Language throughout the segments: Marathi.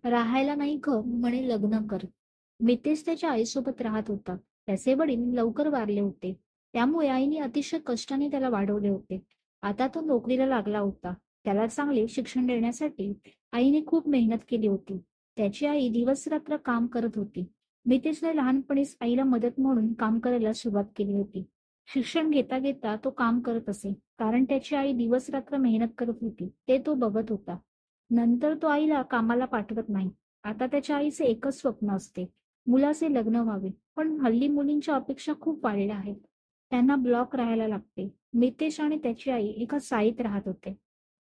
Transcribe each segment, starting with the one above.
राहायला नाही घर म्हणे लग्न कर. मितेश त्याच्या आईसोबत राहत होता. त्याचे वडील लवकर वारले होते. त्यामुळे आईने अतिशय कष्टाने त्याला वाढवले होते. आता तो नोकरीला लागला होता. त्याला चांगले शिक्षण देण्यासाठी आईने खूप मेहनत केली होती. त्याची आई दिवसरात्र काम करत होती. मितेशने लहानपणीच आईला मदत म्हणून काम करायला सुरुवात केली होती. शिक्षण घेता घेता तो काम करत असे, कारण त्याची आई दिवसरात्र मेहनत करत होती ते तो बघत होता. नंतर तो आईला कामाला पाठवत नाही. आता त्याच्या आईचे एकच स्वप्न असते, मुलाचे लग्न व्हावे. पण हल्ली मुलींच्या अपेक्षा खूप वाढल्या आहेत. त्यांना ब्लॉक राहायला लागते. मितेश आणि त्याची आई एका चाळीत राहत होते.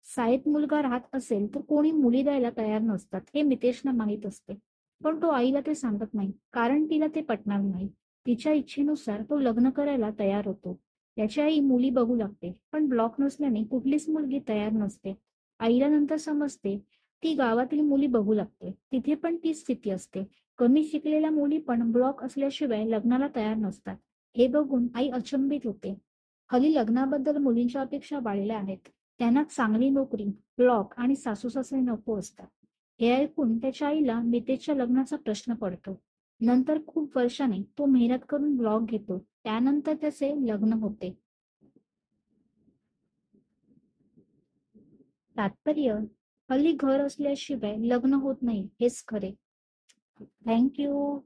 चाळीत मुलगा राहत असेल तर कोणी मुली द्यायला तयार नसतात हे मितेशला माहीत असते. पण तो आईला ते सांगत नाही, कारण तिला ते पटणार नाही. तिच्या इच्छेनुसार तो लग्न करायला तयार होतो. त्याची आई मुली बघू लागते, पण ब्लॉक नसल्याने कुठलीच मुलगी तयार नसते. आईला नंतर समजते, ती गावातील मुली बघू लागते. तिथे पण तीच स्थिती असते. कमी शिकलेल्या मुली पण ब्लॉक असल्याशिवाय लग्नाला तयार नसतात. हे बघून आई अचंबित होते. हल्ली लग्नाबद्दल मुलींच्या अपेक्षा वाढल्या आहेत. त्यांना चांगली नोकरी, ब्लॉक आणि सासू-सासरे नको असतात. हे ऐकून त्याच्या आईला मितेशच्या लग्नाचा प्रश्न पडतो. नंतर खूप वर्षांनी तो मेहनत करून ब्लॉक घेतो. त्यानंतर त्याचे लग्न होते. तात्पर्य: हल्ली घर असल्याशिवाय लग्न होत नाही हेच खरे. Thank you.